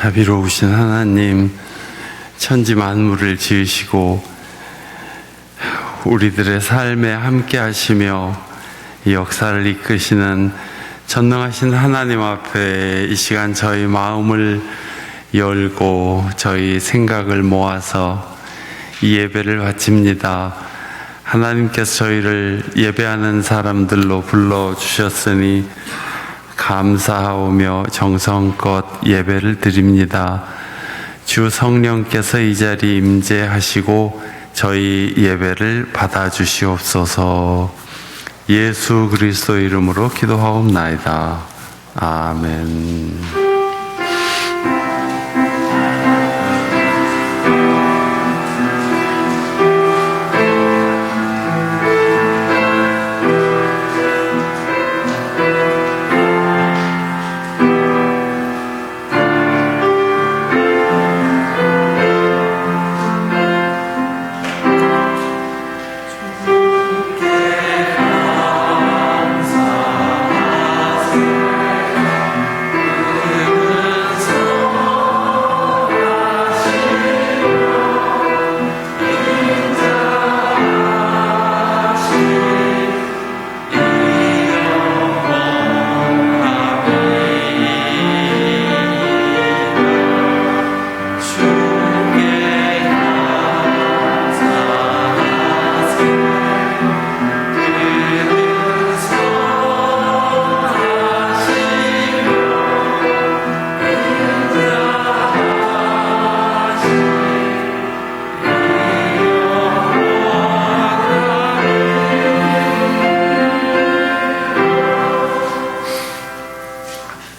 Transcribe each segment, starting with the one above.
자비로우신 하나님, 천지 만물을 지으시고 우리들의 삶에 함께 하시며 이 역사를 이끄시는 전능하신 하나님 앞에 이 시간 저희 마음을 열고 저희 생각을 모아서 이 예배를 바칩니다. 하나님께서 저희를 예배하는 사람들로 불러주셨으니 감사하오며 정성껏 예배를 드립니다. 주 성령께서 이 자리에 임재하시고 저희 예배를 받아주시옵소서. 예수 그리스도 이름으로 기도하옵나이다. 아멘.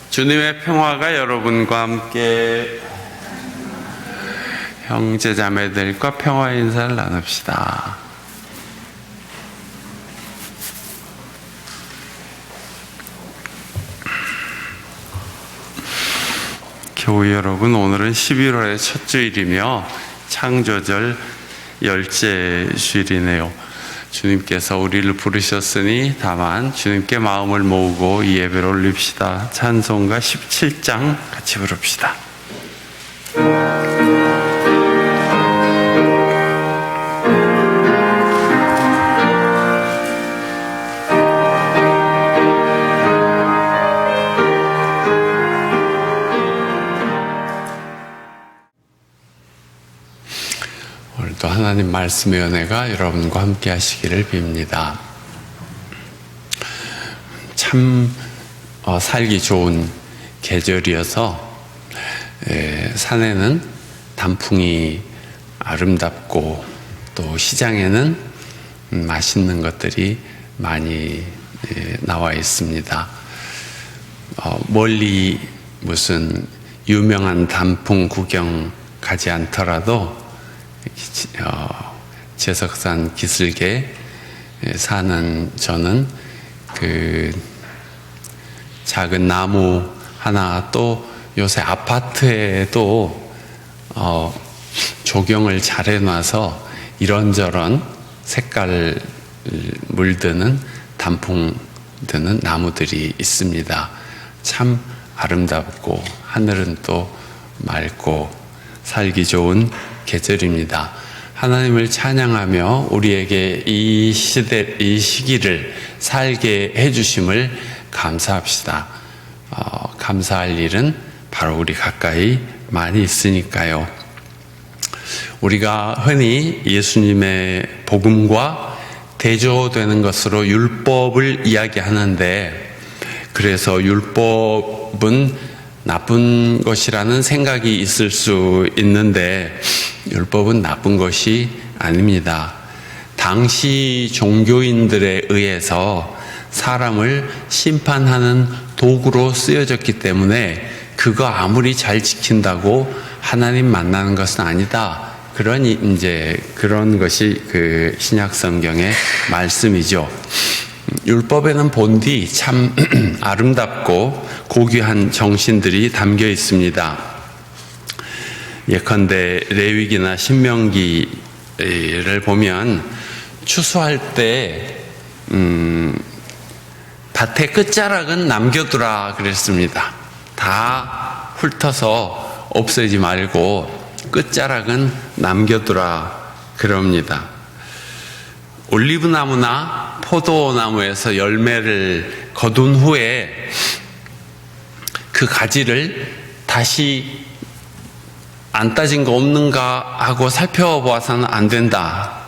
주님의 평화가 여러분과 함께. 형제 자매들과 평화 인사를 나눕시다. 교우 여러분, 오늘은 11월의 첫 주일이며 창조절 열째 주일이네요. 주님께서 우리를 부르셨으니 다만 주님께 마음을 모으고 이 예배를 올립시다. 찬송가 17장 같이 부릅시다. 오늘도 하나님 말씀의 은혜가 여러분과 함께 하시기를 빕니다. 참 살기 좋은 계절이어서 산에는 단풍이 아름답고 또 시장에는 맛있는 것들이 많이 나와 있습니다. 멀리 무슨 유명한 단풍 구경 가지 않더라도 제석산 기슭에 사는 저는 그 작은 나무 하나, 또 요새 아파트에도 조경을 잘 해놔서 이런저런 색깔 물드는 단풍 드는 나무들이 있습니다. 참 아름답고 하늘은 또 맑고 살기 좋은 계절입니다. 하나님을 찬양하며 우리에게 이 시기를 살게 해주심을 감사합시다. 감사할 일은 바로 우리 가까이 많이 있으니까요. 우리가 흔히 예수님의 복음과 대조되는 것으로 율법을 이야기하는데, 그래서 율법은 나쁜 것이라는 생각이 있을 수 있는데 율법은 나쁜 것이 아닙니다. 당시 종교인들에 의해서 사람을 심판하는 도구로 쓰여졌기 때문에 그거 아무리 잘 지킨다고 하나님 만나는 것은 아니다. 그런 것이 그 신약 성경의 말씀이죠. 율법에는 본디 참 아름답고 고귀한 정신들이 담겨 있습니다. 예컨대 레위기나 신명기를 보면 추수할 때 밭의 끝자락은 남겨두라 그랬습니다. 다 훑어서 없애지 말고 끝자락은 남겨두라 그럽니다. 올리브나무나 포도나무에서 열매를 거둔 후에 그 가지를 다시 안 따진 거 없는가 하고 살펴보아서는 안 된다.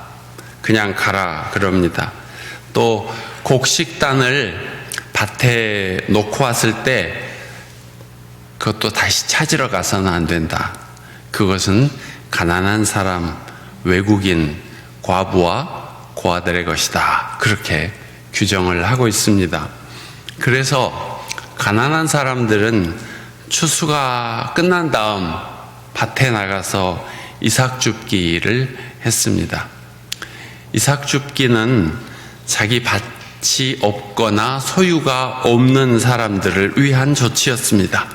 그냥 가라 그럽니다. 또 곡식단을 밭에 놓고 왔을 때 그것도 다시 찾으러 가서는 안 된다. 그것은 가난한 사람, 외국인, 과부와 고아들의 것이다. 그렇게 규정을 하고 있습니다. 그래서 가난한 사람들은 추수가 끝난 다음 밭에 나가서 이삭 줍기를 했습니다. 이삭 줍기는 자기 밭이 없거나 소유가 없는 사람들을 위한 조치였습니다.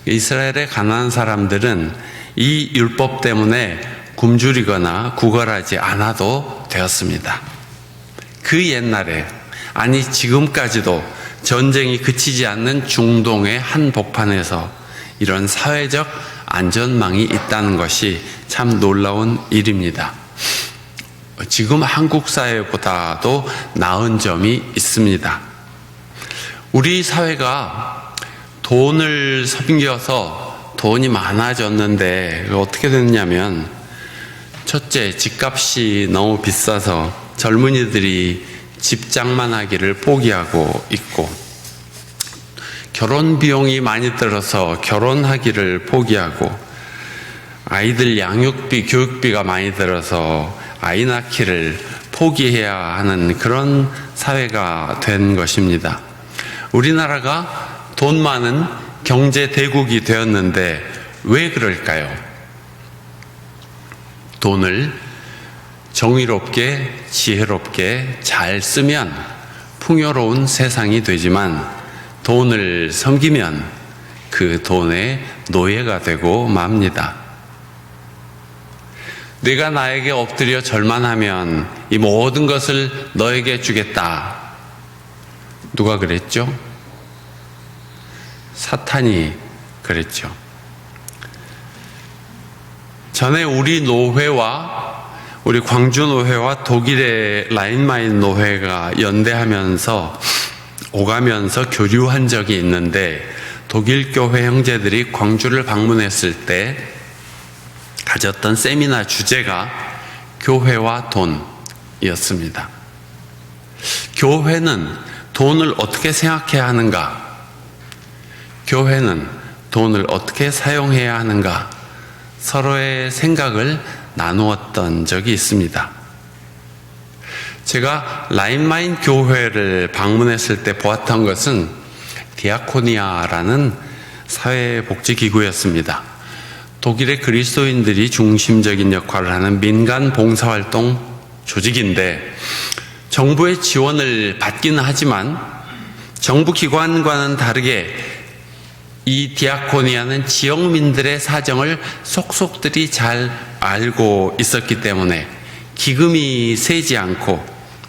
이스라엘의 가난한 사람들은 이 율법 때문에 굶주리거나 구걸하지 않아도 되었습니다. 그 옛날에, 아니 지금까지도 전쟁이 그치지 않는 중동의 한복판에서 이런 사회적 안전망이 있다는 것이 참 놀라운 일입니다. 지금 한국 사회보다도 나은 점이 있습니다. 우리 사회가 돈을 섬겨서 돈이 많아졌는데 어떻게 됐냐면, 첫째, 집값이 너무 비싸서 젊은이들이 집장만 하기를 포기하고 있고, 결혼 비용이 많이 들어서 결혼하기를 포기하고, 아이들 양육비, 교육비가 많이 들어서 아이 낳기를 포기해야 하는 그런 사회가 된 것입니다. 우리나라가 돈 많은 경제 대국이 되었는데 왜 그럴까요? 돈을 정의롭게, 지혜롭게 잘 쓰면 풍요로운 세상이 되지만, 돈을 섬기면 그 돈의 노예가 되고 맙니다. 네가 나에게 엎드려 절만하면 이 모든 것을 너에게 주겠다. 누가 그랬죠? 사탄이 그랬죠. 전에 우리 노회와 우리 광주 노회와 독일의 라인마인 노회가 연대하면서 오가면서 교류한 적이 있는데, 독일 교회 형제들이 광주를 방문했을 때 가졌던 세미나 주제가 교회와 돈이었습니다. 교회는 돈을 어떻게 생각해야 하는가? 교회는 돈을 어떻게 사용해야 하는가? 서로의 생각을 나누었던 적이 있습니다. 제가 라인마인 교회를 방문했을 때 보았던 것은 디아코니아라는 사회복지기구였습니다. 독일의 그리스도인들이 중심적인 역할을 하는 민간 봉사활동 조직인데, 정부의 지원을 받기는 하지만 정부 기관과는 다르게 이 디아코니아는 지역민들의 사정을 속속들이 잘 알고 있었기 때문에 기금이 세지 않고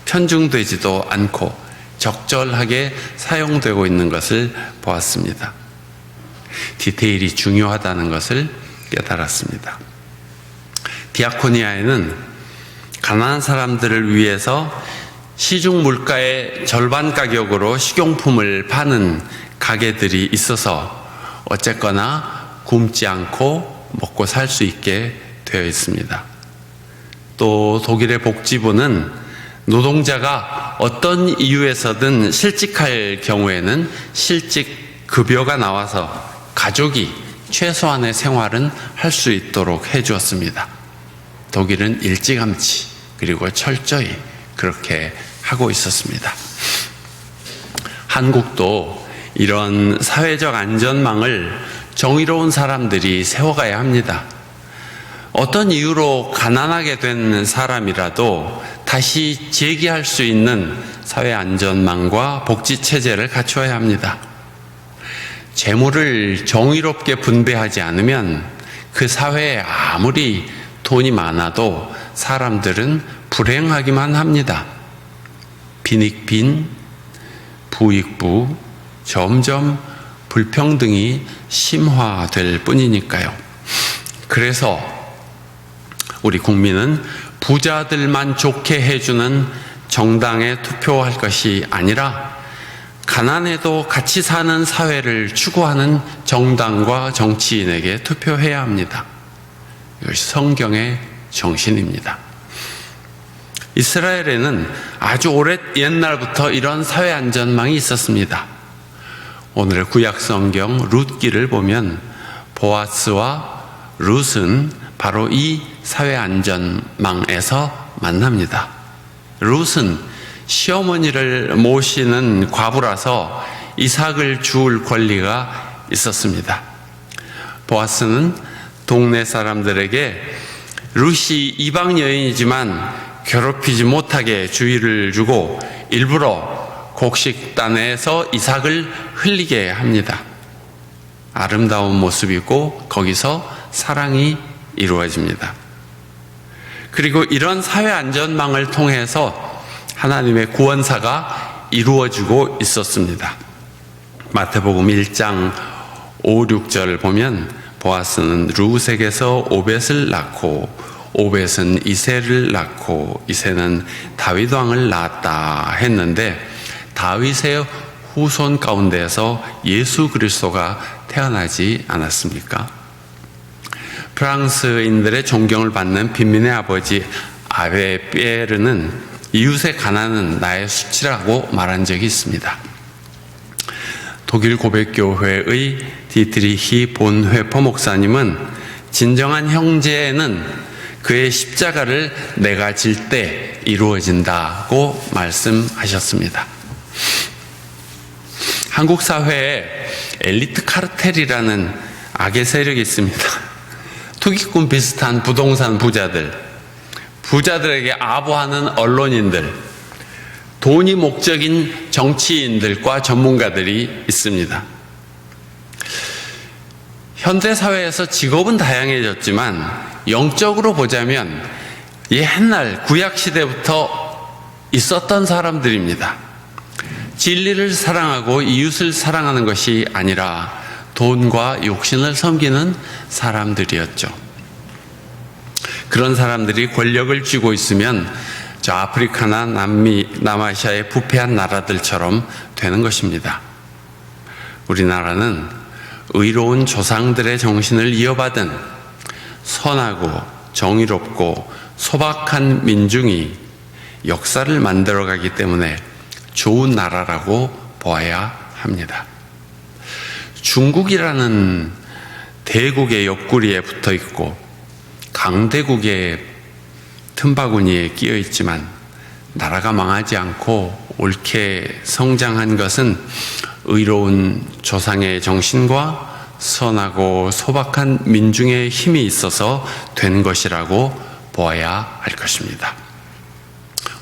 편중되지도 않고 적절하게 사용되고 있는 것을 보았습니다. 디테일이 중요하다는 것을 깨달았습니다. 디아코니아에는 가난한 사람들을 위해서 시중 물가의 절반 가격으로 식용품을 파는 가게들이 있어서 어쨌거나 굶지 않고 먹고 살 수 있게 되어 있습니다. 또 독일의 복지부는 노동자가 어떤 이유에서든 실직할 경우에는 실직 급여가 나와서 가족이 최소한의 생활은 할 수 있도록 해주었습니다. 독일은 일찌감치 그리고 철저히 그렇게 하고 있었습니다. 한국도 이런 사회적 안전망을 정의로운 사람들이 세워가야 합니다. 어떤 이유로 가난하게 된 사람이라도 다시 재기할 수 있는 사회 안전망과 복지 체제를 갖춰야 합니다. 재물을 정의롭게 분배하지 않으면 그 사회에 아무리 돈이 많아도 사람들은 불행하기만 합니다. 빈익빈, 부익부, 점점 불평등이 심화될 뿐이니까요. 그래서 우리 국민은 부자들만 좋게 해주는 정당에 투표할 것이 아니라 가난해도 같이 사는 사회를 추구하는 정당과 정치인에게 투표해야 합니다. 이것이 성경의 정신입니다. 이스라엘에는 아주 옛날부터 이런 사회 안전망이 있었습니다. 오늘의 구약 성경 룻기를 보면 보아스와 룻은 바로 이 사회 안전망에서 만납니다. 룻은 시어머니를 모시는 과부라서 이삭을 주울 권리가 있었습니다. 보아스는 동네 사람들에게 룻이 이방 여인이지만 괴롭히지 못하게 주의를 주고 일부러 곡식단에서 이삭을 흘리게 합니다. 아름다운 모습이고 거기서 사랑이 이루어집니다. 그리고 이런 사회 안전망을 통해서 하나님의 구원사가 이루어지고 있었습니다. 마태복음 1장 5, 6절을 보면 보아스는 룻에게서 오벳을 낳고 오벳은 이새를 낳고 이새는 다윗 왕을 낳았다 했는데 다윗의 후손 가운데에서 예수 그리스도가 태어나지 않았습니까? 프랑스인들의 존경을 받는 빈민의 아버지 아베 피에르는 이웃의 가난은 나의 수치라고 말한 적이 있습니다. 독일 고백교회의 디트리히 본회퍼 목사님은 진정한 형제는 그의 십자가를 내가 질 때 이루어진다고 말씀하셨습니다. 한국 사회에 엘리트 카르텔이라는 악의 세력이 있습니다. 투기꾼 비슷한 부동산 부자들에게 아부하는 언론인들, 돈이 목적인 정치인들과 전문가들이 있습니다. 현대사회에서 직업은 다양해졌지만 영적으로 보자면 옛날 구약시대부터 있었던 사람들입니다. 진리를 사랑하고 이웃을 사랑하는 것이 아니라 돈과 욕심을 섬기는 사람들이었죠. 그런 사람들이 권력을 쥐고 있으면 저 아프리카나 남미, 남아시아의 부패한 나라들처럼 되는 것입니다. 우리나라는 의로운 조상들의 정신을 이어받은 선하고 정의롭고 소박한 민중이 역사를 만들어가기 때문에 좋은 나라라고 보아야 합니다. 중국이라는 대국의 옆구리에 붙어 있고 강대국의 틈바구니에 끼어 있지만 나라가 망하지 않고 옳게 성장한 것은 의로운 조상의 정신과 선하고 소박한 민중의 힘이 있어서 된 것이라고 보아야 할 것입니다.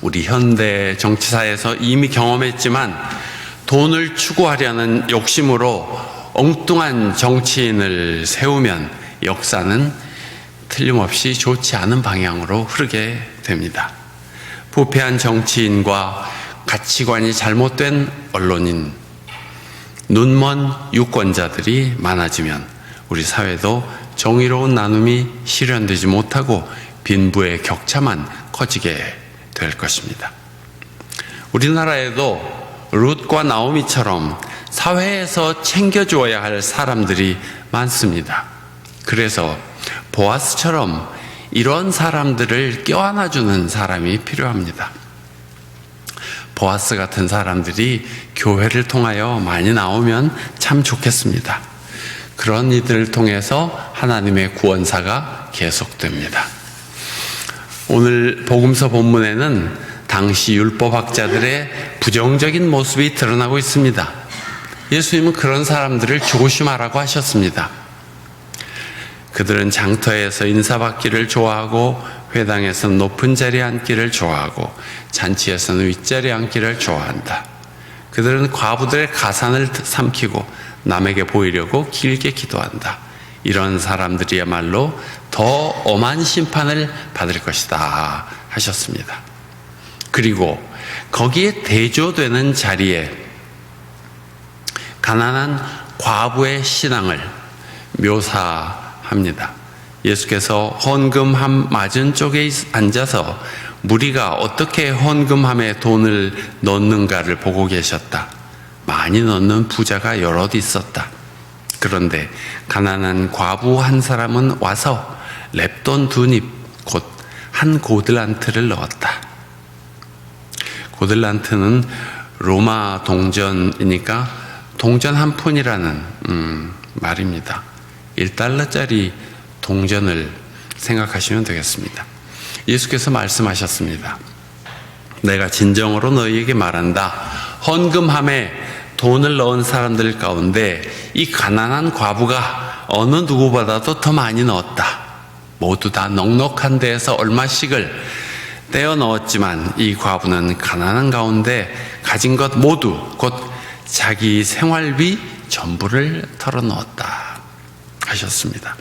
우리 현대 정치사에서 이미 경험했지만 돈을 추구하려는 욕심으로 엉뚱한 정치인을 세우면 역사는 틀림없이 좋지 않은 방향으로 흐르게 됩니다. 부패한 정치인과 가치관이 잘못된 언론인, 눈먼 유권자들이 많아지면 우리 사회도 정의로운 나눔이 실현되지 못하고 빈부의 격차만 커지게 될 것입니다. 우리나라에도 룻과 나오미처럼 사회에서 챙겨주어야 할 사람들이 많습니다. 그래서 보아스처럼 이런 사람들을 껴안아주는 사람이 필요합니다. 보아스 같은 사람들이 교회를 통하여 많이 나오면 참 좋겠습니다. 그런 이들을 통해서 하나님의 구원사가 계속됩니다. 오늘 복음서 본문에는 당시 율법학자들의 부정적인 모습이 드러나고 있습니다. 예수님은 그런 사람들을 조심하라고 하셨습니다. 그들은 장터에서 인사받기를 좋아하고 회당에서는 높은 자리에 앉기를 좋아하고 잔치에서는 윗자리에 앉기를 좋아한다. 그들은 과부들의 가산을 삼키고 남에게 보이려고 길게 기도한다. 이런 사람들이야말로 더 엄한 심판을 받을 것이다 하셨습니다. 그리고 거기에 대조되는 자리에 가난한 과부의 신앙을 묘사합니다. 예수께서 헌금함 맞은쪽에 앉아서 무리가 어떻게 헌금함에 돈을 넣는가를 보고 계셨다. 많이 넣는 부자가 여럿 있었다. 그런데 가난한 과부 한 사람은 와서 렙돈 2닙 곧 한 고들란트를 넣었다. 고들란트는 로마 동전이니까 동전 한 푼이라는 말입니다. 1달러짜리 동전을 생각하시면 되겠습니다. 예수께서 말씀하셨습니다. 내가 진정으로 너희에게 말한다. 헌금함에 돈을 넣은 사람들 가운데 이 가난한 과부가 어느 누구보다도 더 많이 넣었다. 모두 다 넉넉한 데에서 얼마씩을 떼어 넣었지만 이 과부는 가난한 가운데 가진 것 모두 곧 자기 생활비 전부를 털어넣었다 하셨습니다.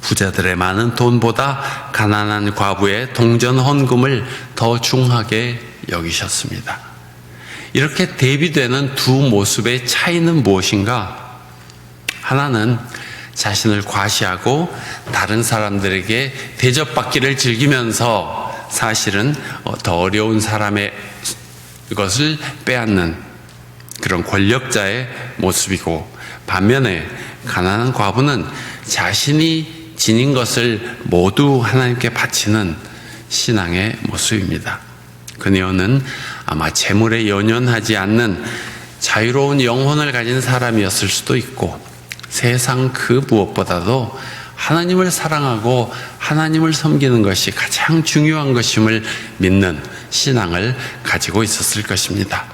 부자들의 많은 돈보다 가난한 과부의 동전 헌금을 더 중하게 여기셨습니다. 이렇게 대비되는 두 모습의 차이는 무엇인가? 하나는 자신을 과시하고 다른 사람들에게 대접받기를 즐기면서 사실은 더 어려운 사람의 것을 빼앗는 그런 권력자의 모습이고, 반면에 가난한 과부는 자신이 지닌 것을 모두 하나님께 바치는 신앙의 모습입니다. 그녀는 아마 재물에 연연하지 않는 자유로운 영혼을 가진 사람이었을 수도 있고, 세상 그 무엇보다도 하나님을 사랑하고 하나님을 섬기는 것이 가장 중요한 것임을 믿는 신앙을 가지고 있었을 것입니다.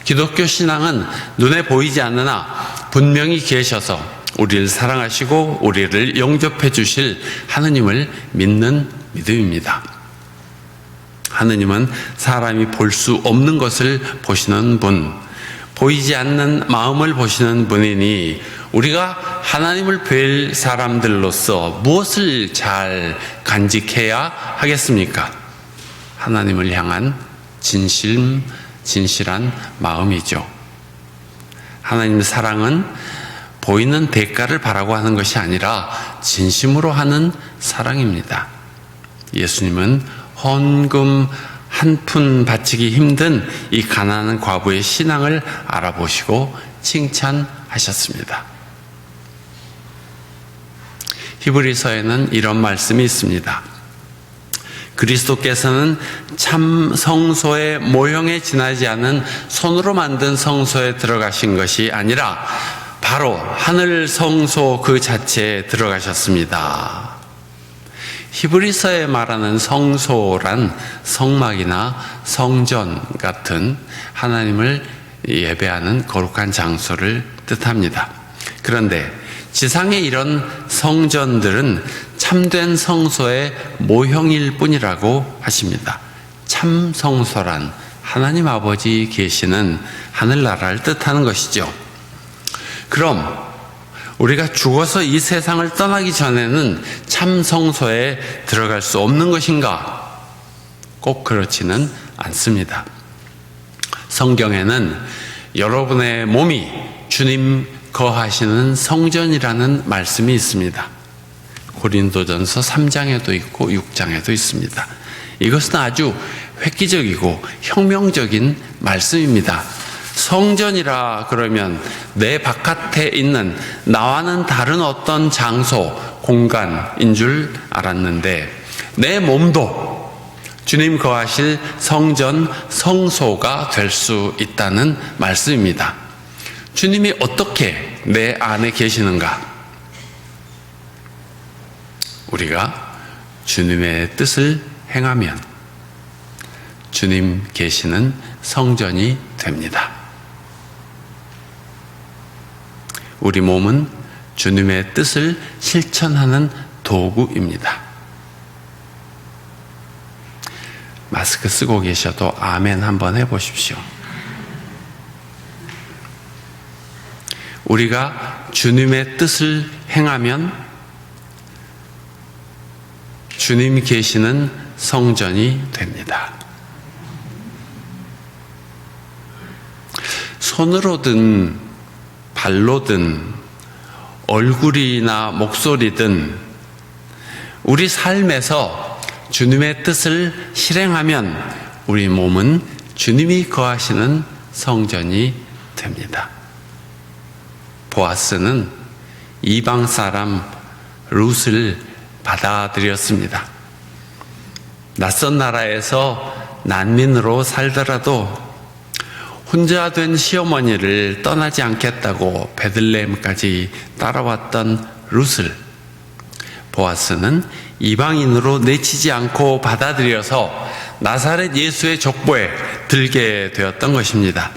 기독교 신앙은 눈에 보이지 않으나 분명히 계셔서 우리를 사랑하시고 우리를 영접해 주실 하느님을 믿는 믿음입니다. 하느님은 사람이 볼 수 없는 것을 보시는 분, 보이지 않는 마음을 보시는 분이니 우리가 하나님을 뵐 사람들로서 무엇을 잘 간직해야 하겠습니까? 하나님을 향한 진실한 마음이죠. 하나님의 사랑은 보이는 대가를 바라고 하는 것이 아니라 진심으로 하는 사랑입니다. 예수님은 헌금 한 푼 바치기 힘든 이 가난한 과부의 신앙을 알아보시고 칭찬하셨습니다. 히브리서에는 이런 말씀이 있습니다. 그리스도께서는 참 성소의 모형에 지나지 않은 손으로 만든 성소에 들어가신 것이 아니라 바로 하늘 성소 그 자체에 들어가셨습니다. 히브리서에 말하는 성소란 성막이나 성전 같은 하나님을 예배하는 거룩한 장소를 뜻합니다. 그런데 지상의 이런 성전들은 참된 성소의 모형일 뿐이라고 하십니다. 참 성소란 하나님 아버지 계시는 하늘나라를 뜻하는 것이죠. 그럼 우리가 죽어서 이 세상을 떠나기 전에는 참 성소에 들어갈 수 없는 것인가? 꼭 그렇지는 않습니다. 성경에는 여러분의 몸이 주님 거하시는 성전이라는 말씀이 있습니다. 고린도전서 3장에도 있고 6장에도 있습니다. 이것은 아주 획기적이고 혁명적인 말씀입니다. 성전이라 그러면 내 바깥에 있는 나와는 다른 어떤 장소, 공간인 줄 알았는데 내 몸도 주님 거하실 성전, 성소가 될 수 있다는 말씀입니다. 주님이 어떻게 내 안에 계시는가? 우리가 주님의 뜻을 행하면 주님 계시는 성전이 됩니다. 우리 몸은 주님의 뜻을 실천하는 도구입니다. 마스크 쓰고 계셔도 아멘 한번 해보십시오. 우리가 주님의 뜻을 행하면 주님이 계시는 성전이 됩니다. 손으로 든 발로든 얼굴이나 목소리든 우리 삶에서 주님의 뜻을 실행하면 우리 몸은 주님이 거하시는 성전이 됩니다. 보아스는 이방 사람 룻을 받아들였습니다. 낯선 나라에서 난민으로 살더라도 혼자 된 시어머니를 떠나지 않겠다고 베들레헴까지 따라왔던 룻을 보아스는 이방인으로 내치지 않고 받아들여서 나사렛 예수의 족보에 들게 되었던 것입니다.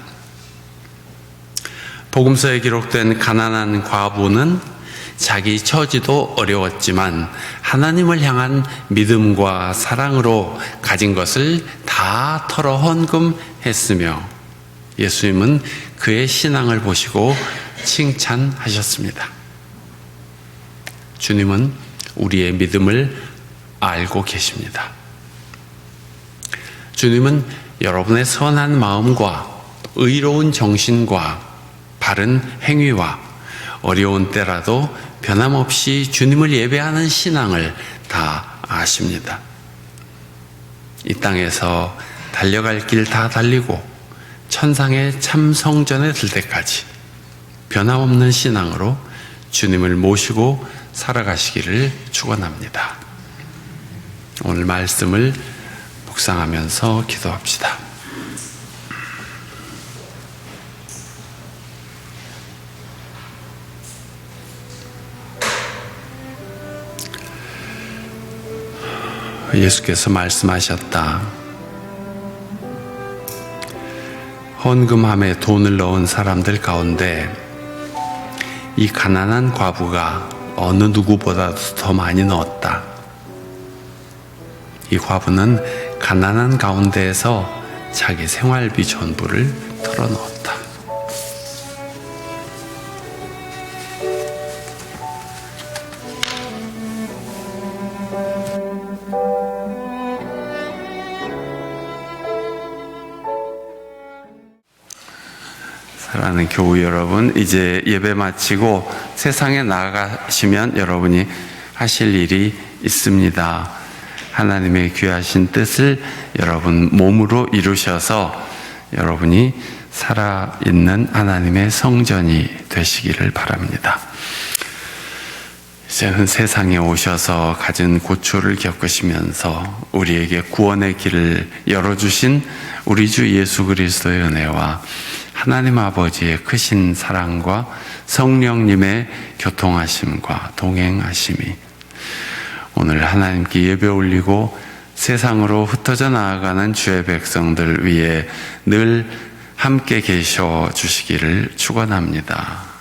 복음서에 기록된 가난한 과부는 자기 처지도 어려웠지만 하나님을 향한 믿음과 사랑으로 가진 것을 다 털어 헌금했으며 예수님은 그의 신앙을 보시고 칭찬하셨습니다. 주님은 우리의 믿음을 알고 계십니다. 주님은 여러분의 선한 마음과 의로운 정신과 바른 행위와 어려운 때라도 변함없이 주님을 예배하는 신앙을 다 아십니다. 이 땅에서 달려갈 길 다 달리고 천상의 참 성전에 들 때까지 변함없는 신앙으로 주님을 모시고 살아가시기를 축원합니다. 오늘 말씀을 묵상하면서 기도합시다. 예수께서 말씀하셨다. 헌금함에 돈을 넣은 사람들 가운데 이 가난한 과부가 어느 누구보다도 더 많이 넣었다. 이 과부는 가난한 가운데에서 자기 생활비 전부를 털어넣었다. 사랑하는 교우 여러분, 이제 예배 마치고 세상에 나가시면 여러분이 하실 일이 있습니다. 하나님의 귀하신 뜻을 여러분 몸으로 이루셔서 여러분이 살아있는 하나님의 성전이 되시기를 바랍니다. 이제는 세상에 오셔서 갖은 고초를 겪으시면서 우리에게 구원의 길을 열어주신 우리 주 예수 그리스도의 은혜와 하나님 아버지의 크신 사랑과 성령님의 교통하심과 동행하심이 오늘 하나님께 예배 올리고 세상으로 흩어져 나아가는 주의 백성들 위해 늘 함께 계셔 주시기를 축원합니다.